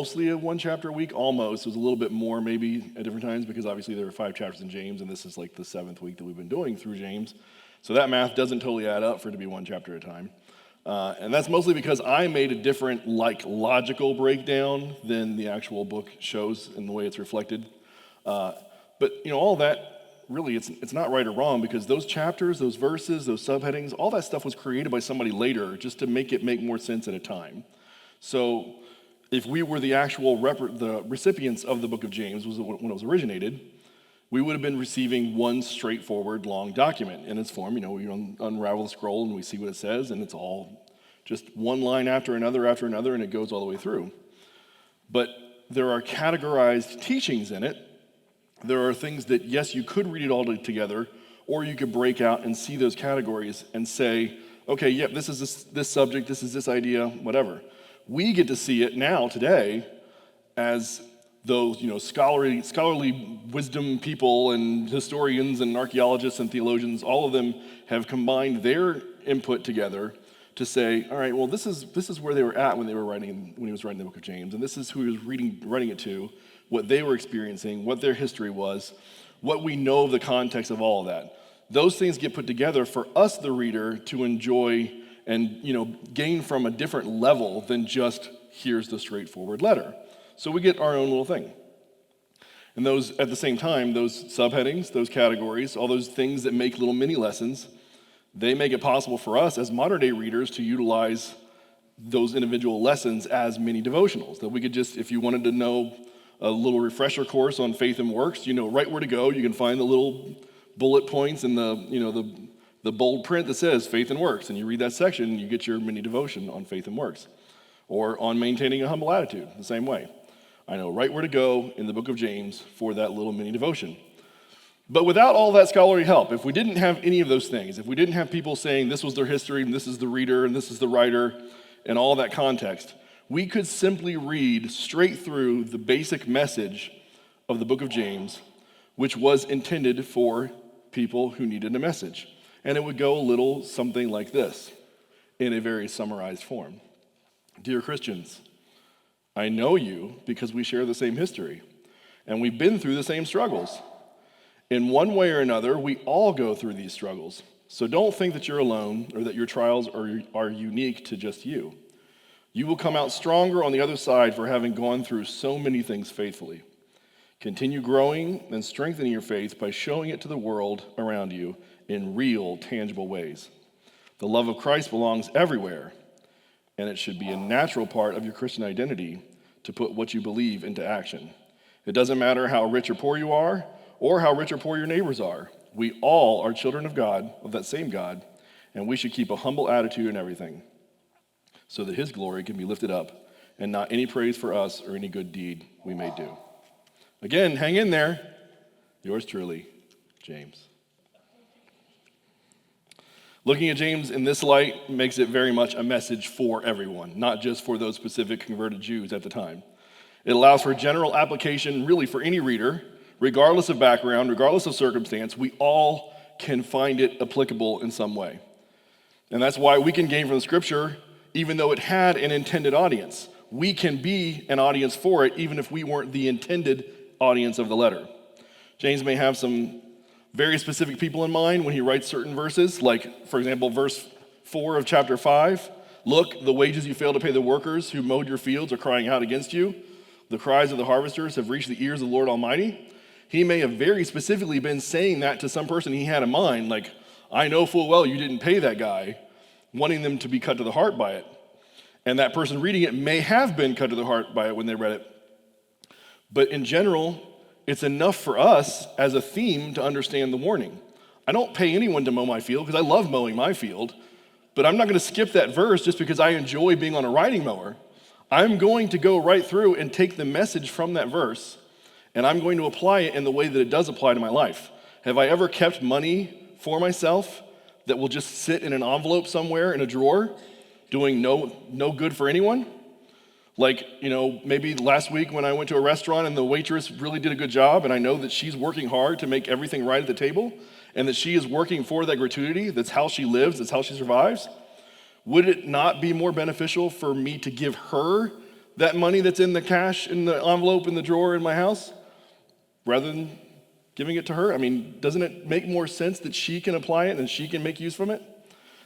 mostly a one chapter a week, almost. It was a little bit more maybe at different times because obviously there were 5 chapters in James, and this is like the 7th week that we've been doing through James. So that math doesn't totally add up for it to be one chapter at a time. And that's mostly because I made a different logical breakdown than the actual book shows in the way it's reflected. But all that, really, it's not right or wrong because those chapters, those verses, those subheadings, all that stuff was created by somebody later just to make it make more sense at a time. So if we were the actual the recipients of the book of James when it was originated, we would have been receiving one straightforward long document in its form. We unravel the scroll and we see what it says, and it's all just one line after another, and it goes all the way through. But there are categorized teachings in it. There are things that, yes, you could read it all together, or you could break out and see those categories and say, okay, yep, this is this subject, this is this idea, whatever. We get to see it now, today, as those scholarly wisdom people and historians and archaeologists and theologians, all of them have combined their input together to say, all right, well, this is where they were at when he was writing the book of James, and this is who he was writing it to, what they were experiencing, what their history was, what we know of the context of all of that. Those things get put together for us, the reader, to enjoy and gain from a different level than just here's the straightforward letter. So we get our own little thing. And those, at the same time, those subheadings, those categories, all those things that make little mini lessons, they make it possible for us as modern day readers to utilize those individual lessons as mini devotionals. That we could just, if you wanted to know a little refresher course on faith and works, you know right where to go. You can find the little bullet points in the bold print that says faith and works, and you read that section and you get your mini devotion on faith and works. Or on maintaining a humble attitude, the same way. I know right where to go in the book of James for that little mini devotion. But without all that scholarly help, if we didn't have any of those things, if we didn't have people saying this was their history and this is the reader and this is the writer and all that context, we could simply read straight through the basic message of the book of James, which was intended for people who needed a message. And it would go a little something like this, in a very summarized form. Dear Christians, I know you because we share the same history, and we've been through the same struggles. In one way or another, we all go through these struggles. So don't think that you're alone or that your trials are unique to just you. You will come out stronger on the other side for having gone through so many things faithfully. Continue growing and strengthening your faith by showing it to the world around you in real, tangible ways. The love of Christ belongs everywhere, and it should be a natural part of your Christian identity to put what you believe into action. It doesn't matter how rich or poor you are, or how rich or poor your neighbors are. We all are children of God, of that same God, and we should keep a humble attitude in everything, so that his glory can be lifted up, and not any praise for us or any good deed we may do. Again, hang in there. Yours truly, James. Looking at James in this light makes it very much a message for everyone, not just for those specific converted Jews at the time. It allows for general application really for any reader, regardless of background, regardless of circumstance. We all can find it applicable in some way. And that's why we can gain from the scripture, even though it had an intended audience. We can be an audience for it, even if we weren't the intended audience of the letter. James may have some very specific people in mind when he writes certain verses, like, for example, verse 4 of chapter 5. Look, the wages you fail to pay the workers who mowed your fields are crying out against you. The cries of the harvesters have reached the ears of the Lord Almighty. He may have very specifically been saying that to some person he had in mind, like, I know full well you didn't pay that guy, wanting them to be cut to the heart by it. And that person reading it may have been cut to the heart by it when they read it. But in general, it's enough for us as a theme to understand the warning. I don't pay anyone to mow my field because I love mowing my field, but I'm not going to skip that verse just because I enjoy being on a riding mower. I'm going to go right through and take the message from that verse, and I'm going to apply it in the way that it does apply to my life. Have I ever kept money for myself that will just sit in an envelope somewhere in a drawer, doing no good for anyone? Like, maybe last week when I went to a restaurant and the waitress really did a good job, and I know that she's working hard to make everything right at the table, and that she is working for that gratuity, that's how she lives, that's how she survives. Would it not be more beneficial for me to give her that money that's in the cash in the envelope in the drawer in my house rather than giving it to her? I mean, doesn't it make more sense that she can apply it and she can make use from it?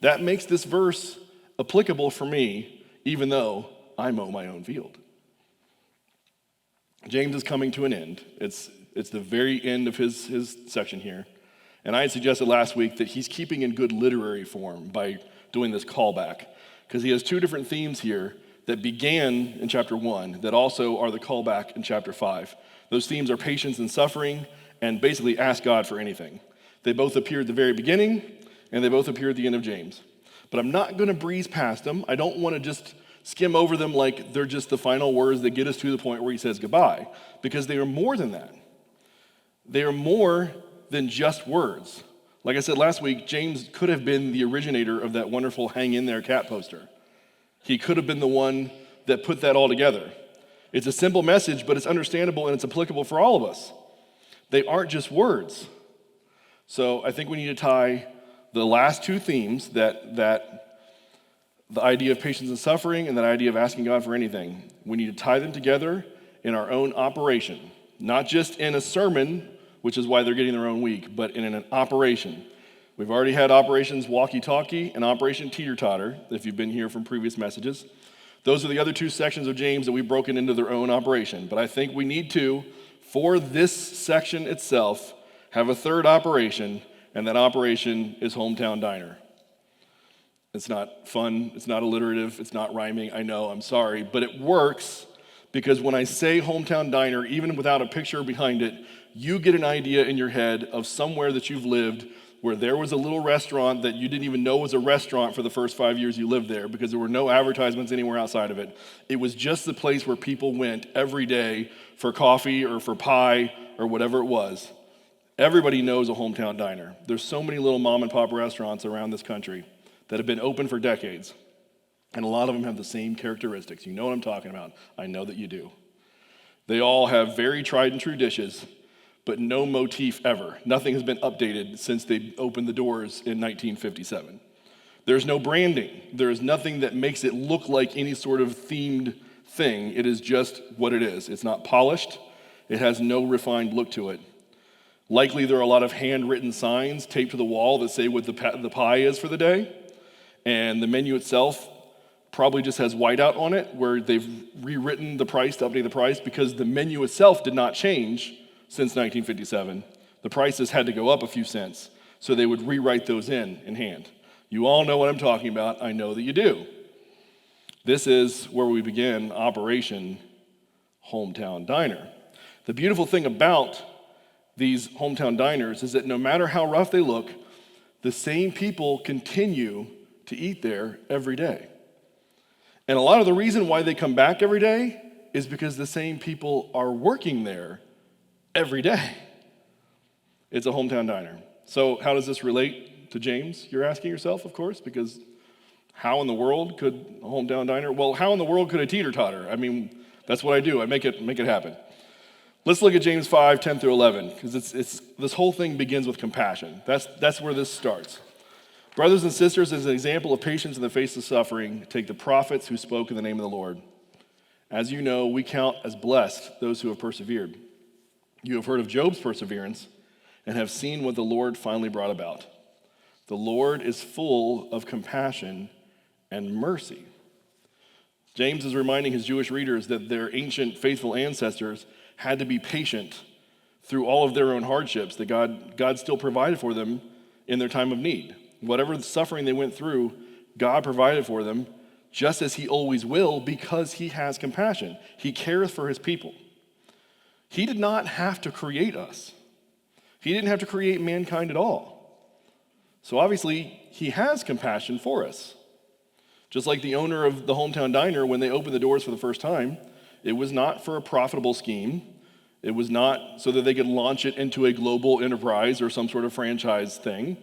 That makes this verse applicable for me, even though I mow my own field. James is coming to an end. It's the very end of his section here. And I had suggested last week that he's keeping in good literary form by doing this callback, because he has two different themes here that began in chapter 1 that also are the callback in chapter 5. Those themes are patience and suffering and basically ask God for anything. They both appear at the very beginning and they both appear at the end of James. But I'm not going to breeze past them. I don't want to just skim over them like they're just the final words that get us to the point where he says goodbye, because they are more than that. They are more than just words. Like I said last week, James could have been the originator of that wonderful hang in there cat poster. He could have been the one that put that all together. It's a simple message, but it's understandable and it's applicable for all of us. They aren't just words. So I think we need to tie the last two themes, that the idea of patience and suffering and that idea of asking God for anything, we need to tie them together in our own operation, not just in a sermon, which is why they're getting their own week, but in an operation. We've already had Operations Walkie-Talkie and Operation Teeter-Totter, if you've been here from previous messages. Those are the other two sections of James that we've broken into their own operation. But I think we need to, for this section itself, have a third operation, and that operation is Hometown Diner. It's not fun, it's not alliterative, it's not rhyming, I know, I'm sorry, but it works because when I say Hometown Diner, even without a picture behind it, you get an idea in your head of somewhere that you've lived where there was a little restaurant that you didn't even know was a restaurant for the first 5 years you lived there because there were no advertisements anywhere outside of it. It was just the place where people went every day for coffee or for pie or whatever it was. Everybody knows a Hometown Diner. There's so many little mom and pop restaurants around this country that have been open for decades. And a lot of them have the same characteristics. You know what I'm talking about. I know that you do. They all have very tried and true dishes, but no motif ever. Nothing has been updated since they opened the doors in 1957. There's no branding. There is nothing that makes it look like any sort of themed thing. It is just what it is. It's not polished. It has no refined look to it. Likely there are a lot of handwritten signs taped to the wall that say what the pie is for the day. And the menu itself probably just has whiteout on it where they've rewritten the price to update the price because the menu itself did not change since 1957. The prices had to go up a few cents, so they would rewrite those in hand. You all know what I'm talking about. I know that you do. This is where we begin Operation Hometown Diner. The beautiful thing about these hometown diners is that no matter how rough they look, the same people continue to eat there every day. And a lot of the reason why they come back every day is because the same people are working there every day. It's a hometown diner. So how does this relate to James? You're asking yourself, of course, because how in the world could a hometown diner? Well, how in the world could a teeter-totter? I mean, that's what I do. I make it happen. Let's look at James 5, 10 through 11, because it's this whole thing begins with compassion. That's where this starts. Brothers and sisters, as an example of patience in the face of suffering, take the prophets who spoke in the name of the Lord. As you know, we count as blessed those who have persevered. You have heard of Job's perseverance and have seen what the Lord finally brought about. The Lord is full of compassion and mercy. James is reminding his Jewish readers that their ancient faithful ancestors had to be patient through all of their own hardships, that God still provided for them in their time of need. Whatever suffering they went through, God provided for them, just as he always will, because he has compassion. He cares for his people. He did not have to create us. He didn't have to create mankind at all. So obviously, he has compassion for us. Just like the owner of the hometown diner, when they opened the doors for the first time, it was not for a profitable scheme. It was not so that they could launch it into a global enterprise or some sort of franchise thing.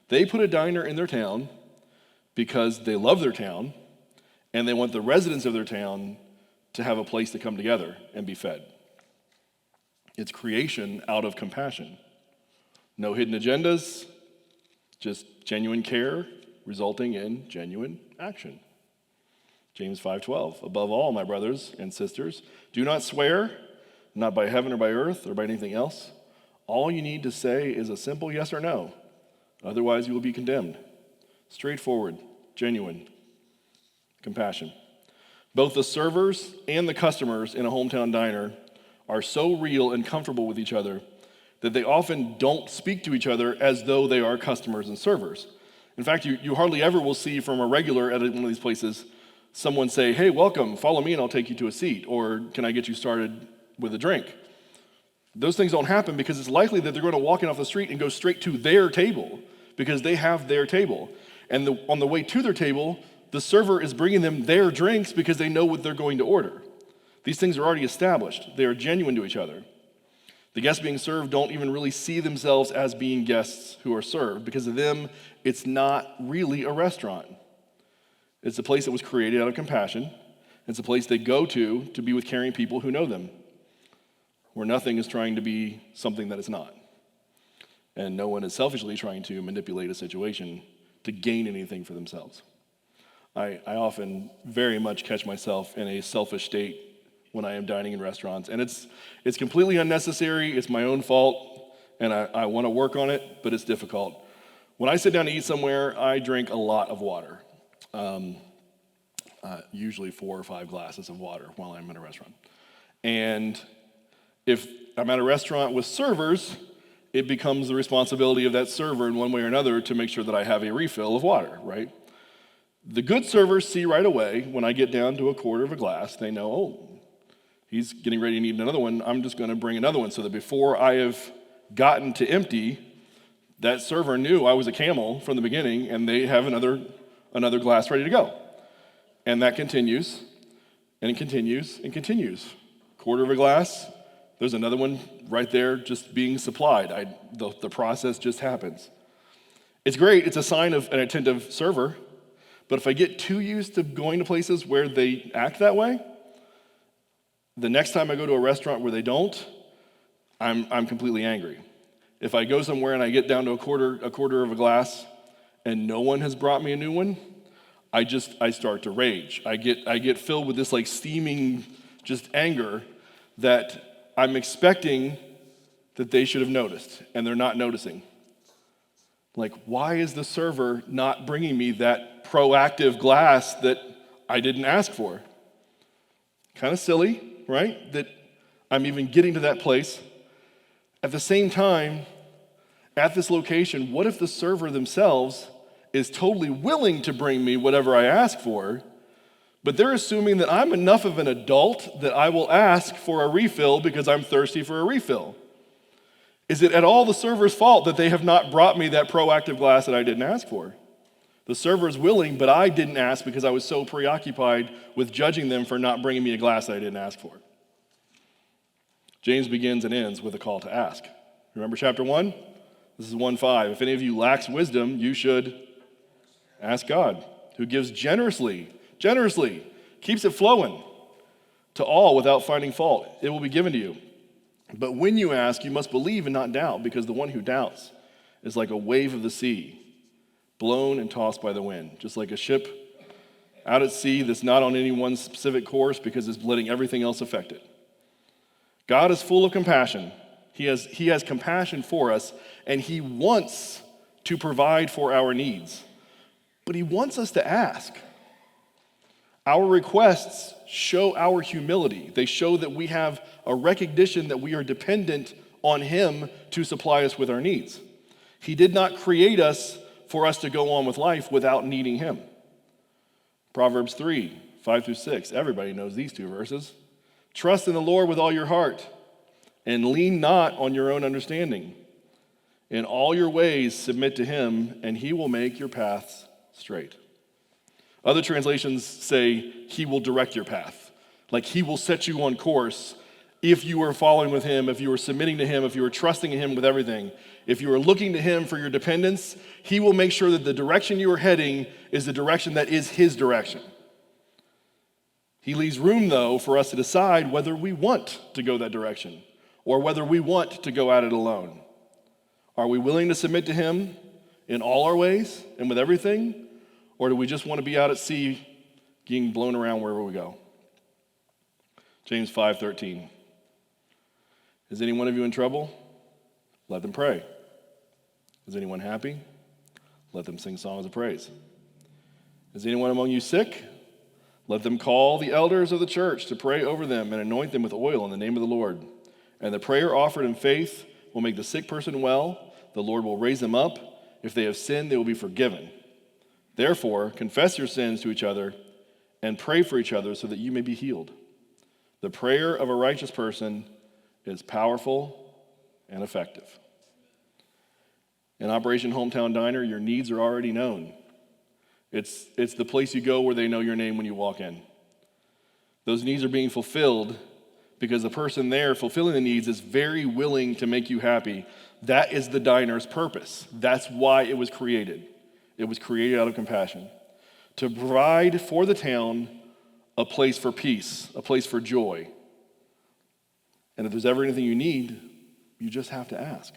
They put a diner in their town because they love their town and they want the residents of their town to have a place to come together and be fed. It's creation out of compassion. No hidden agendas, just genuine care resulting in genuine action. James 5:12, above all, my brothers and sisters, do not swear, not by heaven or by earth or by anything else. All you need to say is a simple yes or no. Otherwise, you will be condemned. Straightforward, genuine, compassion. Both the servers and the customers in a hometown diner are so real and comfortable with each other that they often don't speak to each other as though they are customers and servers. In fact, you hardly ever will see from a regular at one of these places someone say, hey, welcome, follow me and I'll take you to a seat, or can I get you started with a drink? Those things don't happen because it's likely that they're going to walk in off the street and go straight to their table because they have their table. And on the way to their table, the server is bringing them their drinks because they know what they're going to order. These things are already established. They are genuine to each other. The guests being served don't even really see themselves as being guests who are served. Because of them, it's not really a restaurant. It's a place that was created out of compassion. It's a place they go to be with caring people who know them, where nothing is trying to be something that it's not. And no one is selfishly trying to manipulate a situation to gain anything for themselves. I often very much catch myself in a selfish state when I am dining in restaurants. And it's completely unnecessary. It's my own fault. And I want to work on it, but it's difficult. When I sit down to eat somewhere, I drink a lot of water. Usually 4 or 5 glasses of water while I'm in a restaurant. And if I'm at a restaurant with servers, it becomes the responsibility of that server in one way or another to make sure that I have a refill of water, right? The good servers see right away when I get down to a quarter of a glass, they know, oh, he's getting ready to need another one, I'm just going to bring another one so that before I have gotten to empty, that server knew I was a camel from the beginning and they have another glass ready to go. And that continues, and it continues, and continues. Quarter of a glass, there's another one right there just being supplied. The process just happens. It's great, it's a sign of an attentive server, but if I get too used to going to places where they act that way, the next time I go to a restaurant where they don't, I'm completely angry. If I go somewhere and I get down to a quarter of a glass and no one has brought me a new one, I start to rage. I get filled with this like steaming just anger that I'm expecting that they should have noticed, and they're not noticing. Like, why is the server not bringing me that proactive glass that I didn't ask for? Kind of silly, right? That I'm even getting to that place. At the same time, at this location, what if the server themselves is totally willing to bring me whatever I ask for, but they're assuming that I'm enough of an adult that I will ask for a refill because I'm thirsty for a refill? Is it at all the server's fault that they have not brought me that proactive glass that I didn't ask for? The server is willing, but I didn't ask because I was so preoccupied with judging them for not bringing me a glass that I didn't ask for. James begins and ends with a call to ask. Remember chapter 1? This is 1:5. If any of you lacks wisdom, you should ask God, who gives generously, keeps it flowing to all without finding fault. It will be given to you. But when you ask, you must believe and not doubt, because the one who doubts is like a wave of the sea, blown and tossed by the wind, just like a ship out at sea that's not on any one specific course because it's letting everything else affect it. God is full of compassion. He has compassion for us, and he wants to provide for our needs. But he wants us to ask. Our requests show our humility. They show that we have a recognition that we are dependent on him to supply us with our needs. He did not create us for us to go on with life without needing him. Proverbs 3:5-6. Everybody knows these 2 verses. Trust in the Lord with all your heart, and lean not on your own understanding. In all your ways submit to him, and he will make your paths straight. Other translations say he will direct your path. Like he will set you on course if you are following with him, if you are submitting to him, if you are trusting in him with everything. If you are looking to him for your dependence, he will make sure that the direction you are heading is the direction that is his direction. He leaves room, though, for us to decide whether we want to go that direction or whether we want to go at it alone. Are we willing to submit to him in all our ways and with everything? Or do we just want to be out at sea getting blown around wherever we go. James 5:13. Is any one of you in trouble? Let them pray. Is anyone happy? Let them sing songs of praise. Is anyone among you sick? Let them call the elders of the church to pray over them and anoint them with oil in the name of the Lord. And the prayer offered in faith will make the sick person well. The Lord will raise them up. If they have sinned, they will be forgiven. Therefore, confess your sins to each other and pray for each other so that you may be healed. The prayer of a righteous person is powerful and effective. In Operation Hometown Diner, your needs are already known. It's the place you go where they know your name when you walk in. Those needs are being fulfilled because the person there fulfilling the needs is very willing to make you happy. That is the diner's purpose. That's why it was created. It was created out of compassion. To provide for the town a place for peace, a place for joy. And if there's ever anything you need, you just have to ask.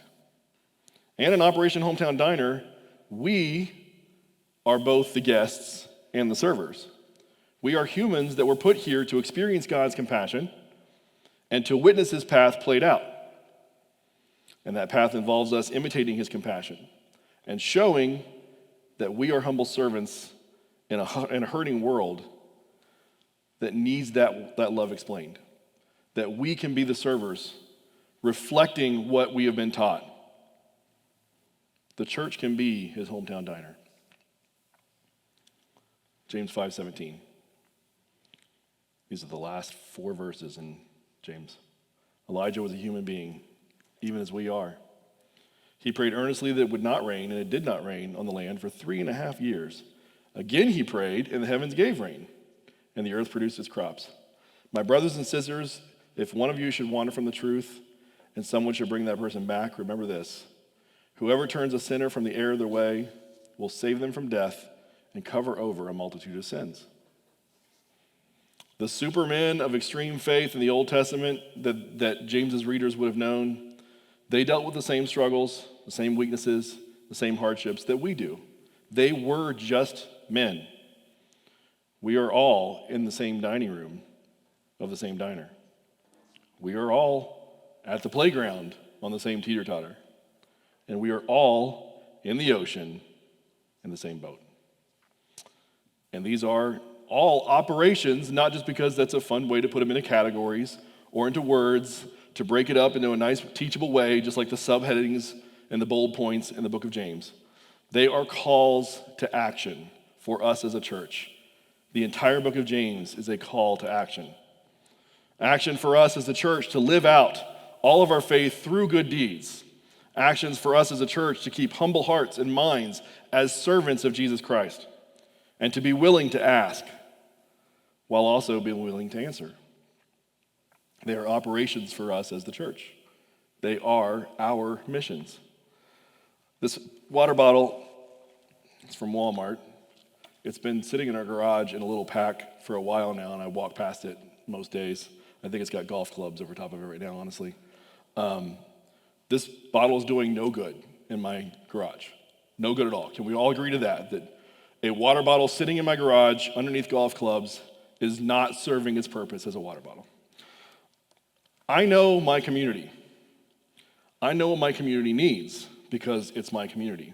And in Operation Hometown Diner, we are both the guests and the servers. We are humans that were put here to experience God's compassion and to witness his path played out. And that path involves us imitating his compassion and showing that we are humble servants in a hurting world that needs that love explained. That we can be the servers reflecting what we have been taught. The church can be his hometown diner. James 5:17. These are the last 4 verses in James. Elijah was a human being, even as we are. He prayed earnestly that it would not rain, and it did not rain on the land for 3.5 years. Again he prayed, and the heavens gave rain, and the earth produced its crops. My brothers and sisters, if one of you should wander from the truth, and someone should bring that person back, remember this. Whoever turns a sinner from the error of their way will save them from death and cover over a multitude of sins. The supermen of extreme faith in the Old Testament that James's readers would have known, they dealt with the same struggles, the same weaknesses, the same hardships that we do. They were just men. We are all in the same dining room of the same diner. We are all at the playground on the same teeter-totter. And we are all in the ocean in the same boat. And these are all operations, not just because that's a fun way to put them into categories or into words, to break it up into a nice teachable way, just like the subheadings and the bold points in the book of James. They are calls to action for us as a church. The entire book of James is a call to action. Action for us as a church to live out all of our faith through good deeds. Actions for us as a church to keep humble hearts and minds as servants of Jesus Christ. And to be willing to ask while also being willing to answer. They are operations for us as the church. They are our missions. This water bottle is from Walmart. It's been sitting in our garage in a little pack for a while now, and I walk past it most days. I think it's got golf clubs over top of it right now, honestly. This bottle is doing no good in my garage. No good at all. Can we all agree to that? That a water bottle sitting in my garage underneath golf clubs is not serving its purpose as a water bottle. I know my community. I know what my community needs because it's my community.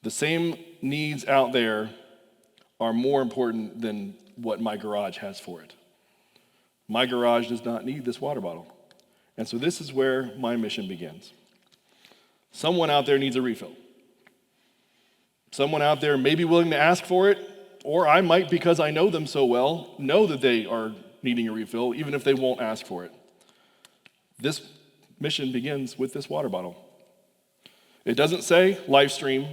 The same needs out there are more important than what my garage has for it. My garage does not need this water bottle. And so this is where my mission begins. Someone out there needs a refill. Someone out there may be willing to ask for it, or I might, because I know them so well, know that they are needing a refill, even if they won't ask for it. This mission begins with this water bottle. It doesn't say Livestream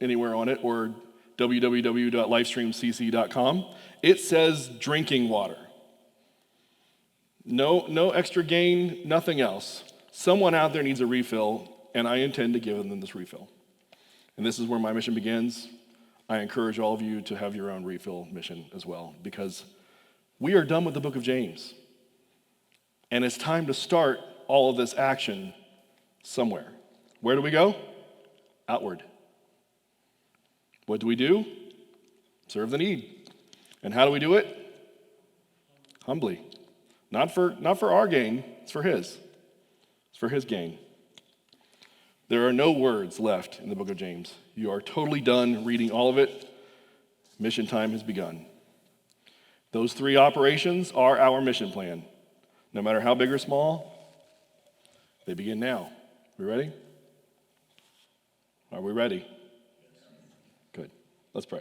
anywhere on it, or www.livestreamcc.com. It says drinking water. No extra gain, nothing else. Someone out there needs a refill, and I intend to give them this refill. And this is where my mission begins. I encourage all of you to have your own refill mission as well, because we are done with the book of James. And it's time to start all of this action somewhere. Where do we go? Outward. What do? Serve the need. And how do we do it? Humbly. Not for our gain, it's for his. It's for his gain. There are no words left in the book of James. You are totally done reading all of it. Mission time has begun. Those 3 operations are our mission plan. No matter how big or small, they begin now. We ready? Are we ready? Good. Let's pray.